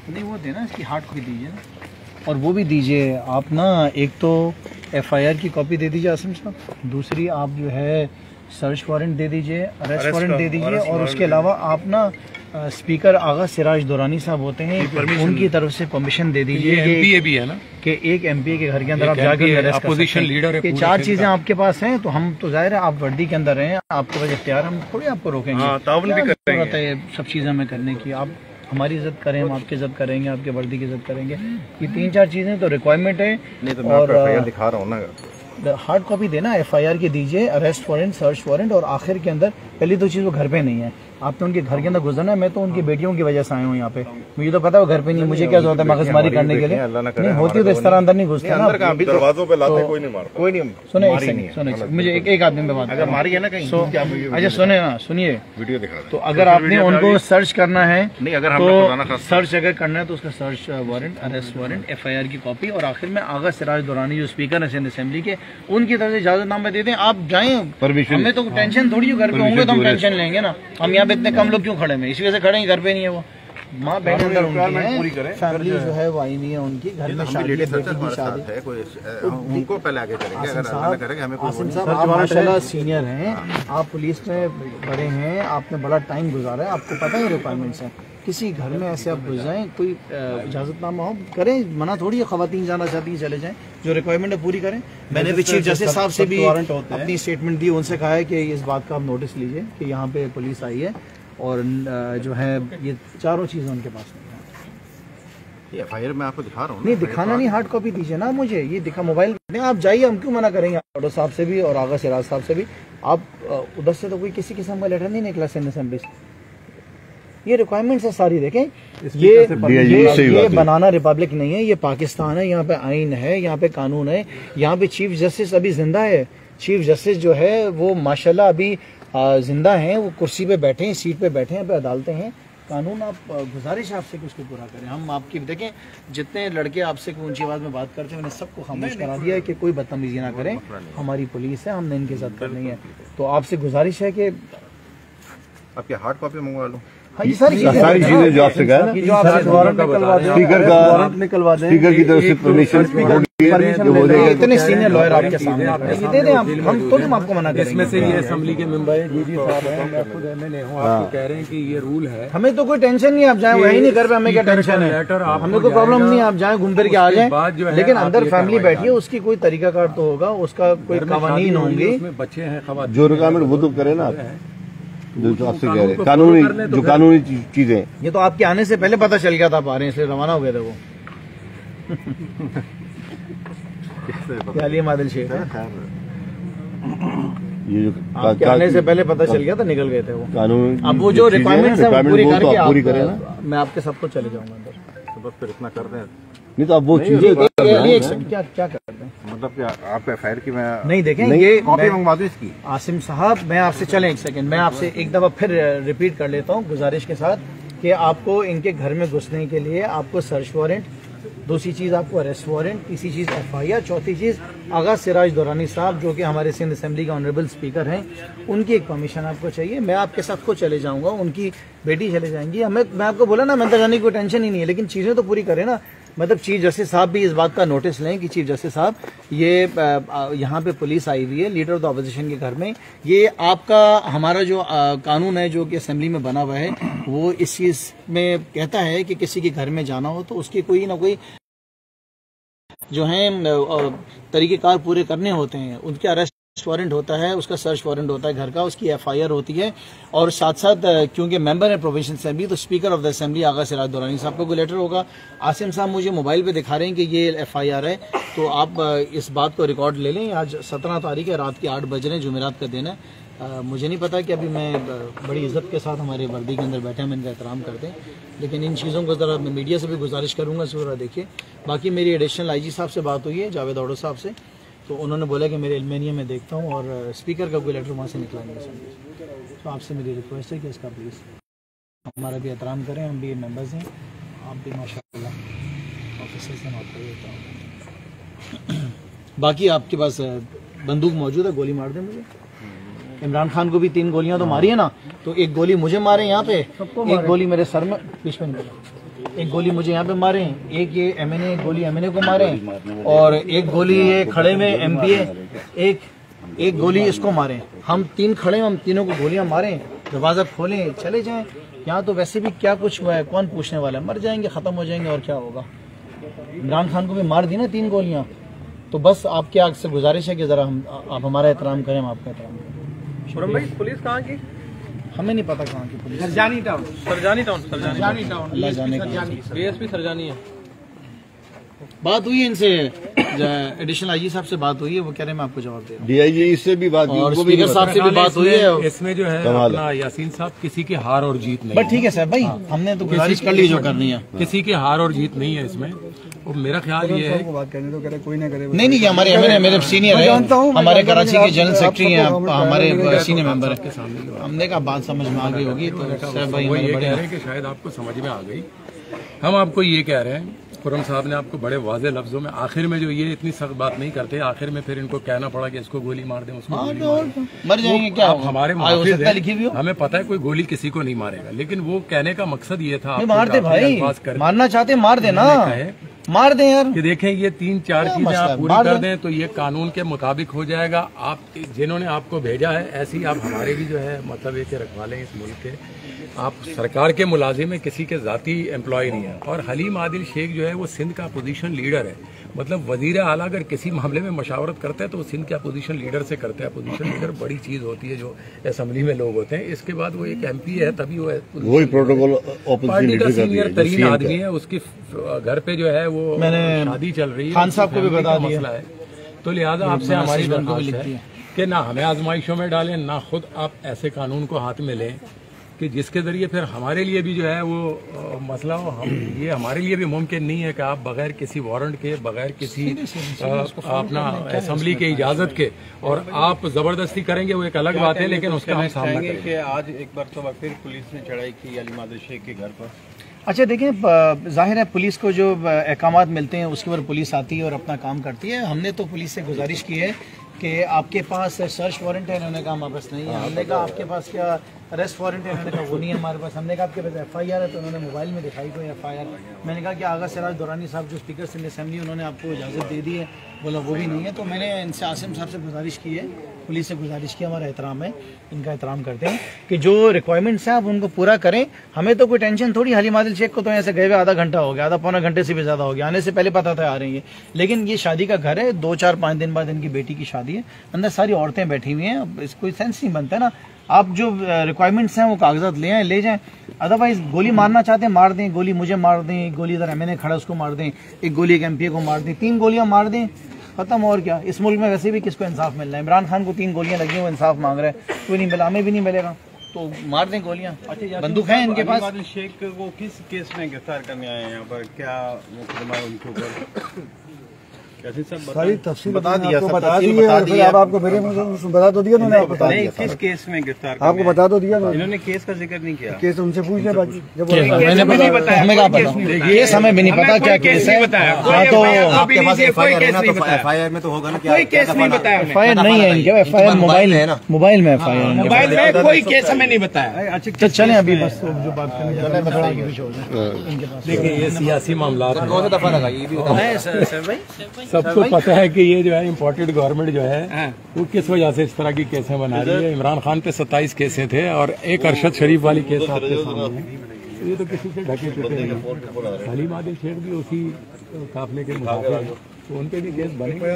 नहीं वो देना, इसकी हार्ड कॉपी दीजिए ना, और वो भी दीजिए आप ना, एक तो FIR की कॉपी दे दीजिए आसिम साहब, दूसरी आप जो है सर्च वारंट दे दीजिए, अरेस्ट वारंट दे दीजिए, और उसके अलावा आप ना स्पीकर आगा सिराज दुरानी साहब होते हैं, उनकी तरफ से परमिशन दे दीजिए, MPA भी है ना, कि एक MPA के घर के अंदर आप जाकर अरेस्ट कर सकते हैं। लीडर है, ये 4 चीजें आपके पास हैं, तो हम तो जाहिर है आप वर्दी के अंदर हैं, आपके पास इख्तियार, हम थोड़ी आपको रोकेंगे, ताउन भी करेंगे सब चीजें हमें करने की। आप हमारी इज्जत करें, हम आपकी इज्जत करेंगे, आपके वर्दी की इज्जत करेंगे। ये 3-4 चीजें तो रिक्वायरमेंट है। नहीं तो मैं आपको FIR दिखा रहा हूँ ना, हार्ड कॉपी देना, FIR की दीजिए, अरेस्ट वारंट, सर्च वारंट, और आखिर के अंदर पहली 2 चीज़ वो घर पे नहीं है, आपने उनके घर के अंदर गुजरना है। मैं तो उनकी बेटियों की वजह से आया हूँ यहाँ पे, मुझे तो पता है वो घर पे नहीं, मुझे क्या जरूरत है मगजमारी करने के लिए, नहीं होती तो इस तरह अंदर नहीं घुसते ना, दरवाजों पे लाते कोई नहीं मारता, कोई नहीं। सुने मुझे एक आदमी पे बात, अगर मारी है ना कहीं, अच्छा सुने ना, सुनिए वीडियो दिखा, तो अगर आपने उनको सर्च करना है, तो सर्च अगर करना है तो उसका search warrant, arrest warrant, FIR की कॉपी, और आखिर में आगा सिराज दुरानी जो स्पीकर है सिंध असेंबली के, उनकी तरफ से इजाजतनामा दे दें, आप जाएं। हमें तो टेंशन थोड़ी हो, घर पे होंगे तो हम टेंशन लेंगे ना, हम यहाँ पे इतने कम लोग क्यों खड़े हैं, इसी वजह से खड़े हैं, घर पे नहीं है वो माँ बहन अंदर उनकी है, फैमिली जो है वो आई हुई है उनकी, घर में शादी है, बेटी की शादी है, उनको पहले आगे करेंगे, अगर अल्लाह ना करेगा हमें। आसिम साहब आप माशाल्लाह सीनियर हैं, आप पुलिस में बड़े हैं, आपने बड़ा टाइम गुजारा है, आपको पता है रिक्वायरमेंट्स हैं, किसी घर में ऐसे आप घुस जाएं, कोई इजाजतनामा हो करें, मना थोड़ी है, खवातीन जाना चाहती हैं चले जाएं, जो रिक्वायरमेंट है पूरी करें। मैंने भी चीफ जस्टिस साहब से भी अपनी स्टेटमेंट दी, उनसे कहा है कि इस बात का आप नोटिस लीजिए कि यहाँ पे पुलिस आई है, और जो है ये 4 चीज़ें उनके पास नहीं है। FIR मैं आपको दिखा रहा हूँ, नहीं दिखाना नहीं, हार्ड कॉपी दीजिए ना मुझे, ये दिखा मोबाइल में, आप जाइए, हम क्यों मना करेंगे, ऑटो साहब से भी और आगा सिराज साहब से भी। आप उधर से तो कोई किसी किस्म का लेटर नहीं निकला सिंध असेंबली से, ये रिक्वायरमेंट्स है सारी, देखें ये बनाना रिपब्लिक नहीं है, ये पाकिस्तान है, यहाँ पे आइन है, यहाँ पे कानून है, यहाँ पे चीफ जस्टिस अभी जिंदा है, चीफ जस्टिस जो है वो माशाल्लाह अभी जिंदा हैं, वो कुर्सी पे बैठे हैं, सीट पे बैठे हैं, पे अदालतें हैं, कानून आप गुजारिश आपसे कि उसको पूरा करें। हम आपकी देखें, जितने लड़के आपसे ऊंची आवाज़ में बात करते हैं उन्हें सबको खामोश करा दिया है कि कोई बदतमीजी ना करें, हमारी पुलिस है, हमने इनके साथ करनी है, तो आपसे गुजारिश है कि आपकी हार्ड कॉपी मंगवा लो। हाँ, ये सारी चीजें जो आपसे कहा ना, स्पीकर का वारंट निकलवा दें, स्पीकर की तरफ से परमिशन, इतने सीनियर लॉयर आपके सामने ये दे दें, हम तो नहीं आपको मना करेंगे। इसमें से ये असेंबली के मेंबर है, जीजी साहब हैं, मैं खुद MLA हूँ, आपको कह रहे हैं कि ये रूल है, हमें तो कोई टेंशन नहीं, आप जाएं, वही नहीं घर पे, हमें क्या टेंशन है, हमें कोई प्रॉब्लम नहीं, आप जाएं घूम फिर के आ जाएं, लेकिन अंदर फैमिली बैठी है, उसकी कोई तरीकाकार तो होगा, उसका कोई कानून होंगे, बच्चे हैं, जो रिक्वायरमेंट वो तो करे ना, जो आपसे कह रहे हैं कानूनी, जो कानूनी चीजें, ये तो आपके आने से पहले पता चल गया था, आप आ रहे हैं इसलिए रवाना हो गए थे वो। क्या मादिल शेख ये जो आपके आने से पहले पता चल गया था, निकल गए थे वो कानून। अब वो जो रिक्वायरमेंट्स है वो पूरी करके आप पूरी करें ना, मैं आपके सबको चले जाऊंगा अंदर, तो बस फिर इतना कर दें, नहीं तो अब वो चीजें क्या कर दें, मतलब क्या आप FIR की मैं नहीं देखें, ये कॉपी मंगवा दूं इसकी। आसिम साहब मैं आपसे चलें एक सेकंड, मैं आपसे एक दफा फिर रिपीट कर लेता हूँ गुजारिश के साथ कि आपको इनके घर में घुसने के लिए आपको सर्च वारंट, दूसरी चीज़ आपको अरेस्ट वारंट, तीसरी चीज़ FIR, चौथी चीज़ आगा सिराज दुरानी साहब जो कि हमारे सिंध असेंबली का ऑनरेबल स्पीकर हैं, उनकी एक परमिशन आपको चाहिए। मैं आपके साथ को चले जाऊंगा, उनकी बेटी चले जाएंगी, मैं आपको बोला ना, मैं तो जाने की कोई टेंशन ही नहीं है, लेकिन चीज़ें तो पूरी करें ना। मतलब चीफ जस्टिस साहब भी इस बात का नोटिस लें कि चीफ जस्टिस साहब ये यहाँ पे पुलिस आई हुई है लीडर ऑफ द अपोजिशन के घर में, ये आपका हमारा जो कानून है जो कि असेंबली में बना हुआ है वो इस चीज़ में कहता है कि किसी के घर में जाना हो तो उसके कोई ना कोई जो है तरीक़ेकार पूरे करने होते हैं, उनके अरेस्ट वारंट होता है, उसका सर्च वारंट होता है घर का, उसकी FIR होती है, और साथ साथ क्योंकि मेंबर है प्रोविजन असेंबली तो स्पीकर ऑफ द असेंबली आगा सिराज दुरानी साहब को कोई लेटर होगा। आसिम साहब मुझे मोबाइल पे दिखा रहे हैं कि ये FIR है, तो आप इस बात को रिकॉर्ड ले लें। आज 17 तारीख है, रात के 8 बज रहे हैं, जुमेरात का दिन है। मुझे नहीं पता कि अभी मैं बड़ी इज्जत के साथ हमारे वर्दी के अंदर बैठे हैं, हम इनका एहतराम करते हैं, लेकिन इन चीज़ों को ज़रा मैं मीडिया से भी गुजारिश करूँगा ज़रा देखिए। बाकी मेरी एडिशनल IG साहब से बात हुई है, जावेद औडो साहब से, तो उन्होंने बोला कि मेरे इल्मेनिया में देखता हूँ और स्पीकर का कोई लेटर वहाँ से निकला नहीं है। तो आपसे मेरी रिक्वेस्ट है कि इसका प्लीज़ हमारा भी एहतराम करें, हम भी मेंबर्स हैं, आप भी माशाल्लाह ऑफिसर्स हैं, आपको भी होता। बाकी आपके पास बंदूक मौजूद है, गोली मार दें मुझे। इमरान खान को भी 3 गोलियां तो मारी है ना, तो एक गोली मुझे मारे यहाँ पे, एक गोली मेरे सर में, बीच में एक गोली मुझे यहाँ पे मारे, एक ये एमएनए, एक गोली एमएनए को मारे, और एक गोली ये खड़े में एमपीए, एक गोली इसको मारे। हम 3 खड़े, हम तीनों को गोलियां मारे, दरवाजा खोलें चले जाएं। यहाँ तो वैसे भी क्या कुछ हुआ है, कौन पूछने वाला है, मर जाएंगे, खत्म हो जाएंगे, और क्या होगा। इमरान खान को भी मार दी ना 3 गोलियां, तो बस आपके आग से गुजारिश है कि जरा आप हमारा एहतराम करें, हम आपका एहतराम करें। भाई पुलिस कहाँ की? हमें नहीं पता कहाँ की पुलिस। सरजानी टाउन अल्लाह जाने बीएसपी सरजानी है। बात हुई है इनसे, एडिशनल आईजी साहब से बात हुई है, वो कह रहे हैं मैं आपको जवाब दे रहा हूँ। डीआईजी इससे भी बात की, और उनको भी स्पीकर साहब से भी बात हुई है। इसमें जो है कमाल है। अपना यासीन साहब, किसी की हार और जीत नहीं बट ठीक है सर भाई, हमने तो गुजारिश कर ली जो करनी है। किसी की हार और जीत नहीं है इसमें। और मेरा ख्याल ये है, बात करने तो करे, कोई ना करे। नहीं ये हमारे एमएनए मेरे सीनियर है, हमारे कराची के जनरल सेक्रेटरी हैं, हमारे सीनियर मेंबर है। हमने कहा बात समझ में आ गई होगी, तो सर भाई वो ये हमारे कह रहे हैं कि शायद आपको समझ में आ गई। हम आपको ये कह रहे हैं, खुर्रम साहब ने आपको बड़े वाज़ेह लफ्जों में आखिर में जो ये इतनी सख्त बात नहीं करते, आखिर में फिर इनको कहना पड़ा कि इसको गोली मार दें, उसको गोली मार दें। मर जाएंगे क्या आप हमारे मुआफिज हैं, लिखी हुई हो, हमें पता है कोई गोली किसी को नहीं मारेगा, लेकिन वो कहने का मकसद ये था मार दे भाई, मारना चाहते मार देना, मार दें यार। कि देखें ये 3-4 चीजें आप पूरी कर दें तो ये कानून के मुताबिक हो जाएगा। आप जिन्होंने आपको भेजा है, ऐसी आप हमारे भी जो है मतलब ये रखवा लें इस मुल्क के। आप सरकार के मुलाजिम में किसी के जाती एम्प्लॉय नहीं है। और हलीम आदिल शेख जो है वो सिंध का अपोजिशन लीडर है, मतलब वजीर आला अगर किसी मामले में मशावरत करता है तो वो सिंध के अपोजिशन लीडर से करते हैं। अपोजिशन लीडर बड़ी चीज होती है जो असेंबली में लोग होते हैं। इसके बाद वो एक एमपी है, तभी वो वही प्रोटोकॉल पार्टी का सीनियर तरीन आदमी है। उसकी घर पे जो है वो शादी चल रही है, खान साहब को भी बता दिया मसला है। तो लिहाजा आपसे हमारी दरख्वास्त है कि ना हमें आजमाइशों में डालें, ना खुद आप ऐसे कानून को हाथ में लें कि जिसके जरिए फिर हमारे लिए भी जो है वो मसला हो। ये हमारे लिए भी मुमकिन नहीं है कि आप बगैर किसी वारंट के, बगैर किसी अपना असेंबली के इजाजत के और आप जबरदस्ती करेंगे, वो एक अलग बात है, लेकिन उसका हम सामना करेंगे। कि आज एक बार तो फिर पुलिस ने चढ़ाई की हलीम आदिल शेख के घर पर। अच्छा देखें, जाहिर है पुलिस को जो अहकामात मिलते हैं उसके ऊपर पुलिस आती है और अपना काम करती है। हमने तो पुलिस से गुजारिश की है कि आपके पास सर्च वारंट है, इन्होंने कहा हमारे पास नहीं है। हमने कहा आपके पास क्या अरेस्ट वारंट है, इन्होंने कहा वो नहीं है हमारे पास। हमने कहा आपके पास एफआईआर है, तो उन्होंने मोबाइल में दिखाई कोई एफआईआर। मैंने कहा कि आगा सिराज दुरानी साहब जो स्पीकर सिंध असेंबली, उन्होंने आपको इजाज़त दे दी है, बोला वो भी नहीं है। तो मैंने इनसे आसिम साहब से गुजारिश की है, पुलिस से गुजारिश की, हमारा एहतराम है, इनका एहतराम करते हैं कि जो रिक्वायरमेंट्स हैं आप उनको पूरा करें। हमें तो कोई टेंशन थोड़ी, हलीम आदिल शेख को तो ऐसे गए हुए आधा घंटा हो गया, आधा पौना घंटे से भी ज़्यादा हो गया, आने से पहले पता था आ रही है। लेकिन ये शादी का घर है, 2-4-5 दिन बाद इनकी बेटी की शादी है, अंदर सारी औरतें बैठी हुई हैं। अब कोई सेंस नहीं बनता ना, आप जो रिक्वायरमेंट्स हैं वो कागजात ले आए, ले जाएं। अदरवाइज गोली मारना चाहते हैं मार दें, गोली मुझे मार दें, एक गोली इधर एमएनए खड़ा उसको मार दें, एक गोली एक एमपीए को मार दें, 3 गोलियां मार दें, खत्म। और क्या, इस मुल्क में वैसे भी किसको इंसाफ मिल रहा है? इमरान खान को 3 गोलियां लगी, वो इंसाफ मांग रहा है, कोई नहीं मिला, हमें भी नहीं मिलेगा, तो मार दें गोलियां। बंदूक है इनके पास। आदिल शेख को किस केस में गिरफ्तार करने आए हैं यहाँ पर? क्या मुकदमा है उनके ऊपर? सारी तफसील बता दिया, आपको सब बता तफसील दी है, बता फिर दी है। अब आपको मेरे मुझे बता तो दिया उन्होंने, बता दिया किस केस में गिरफ्तार आपको बता तो दिया इन्होंने केस का जिक्र नहीं किया। केस उनसे पूछ ले बाकी जब मैंने नहीं बताया, हमें क्या पता, केस हमें भी नहीं पता क्या केस है। हाँ तो आपके पास एफआईआर है ना, तो एफआईआर में तो होगा ना, कोई केस नहीं बताया। एफआईआर नहीं है इनके, एफआईआर मोबाइल है ना, मोबाइल में एफआईआर, मोबाइल में कोई केस हमें नहीं बताया। अच्छा चलें अभी बस जो बात करनी है इनके पास। देखिए ये सियासी मामला है, कौन सा दफा लगा ये भी बताओ सर भाई, सबको पता है कि ये जो है इम्पोर्टेड गवर्नमेंट जो है वो किस वजह से इस तरह की केसें बना रही है। इमरान खान पे 27 केसें थे और एक अरशद शरीफ वाली केस आपके सामने है, तो ये तो किसी से ढके चुके हैं। हलीम आदिल शेख भी उसी काफिले के मुसाफिर हैं, तो उन पे भी केस बनेंगे।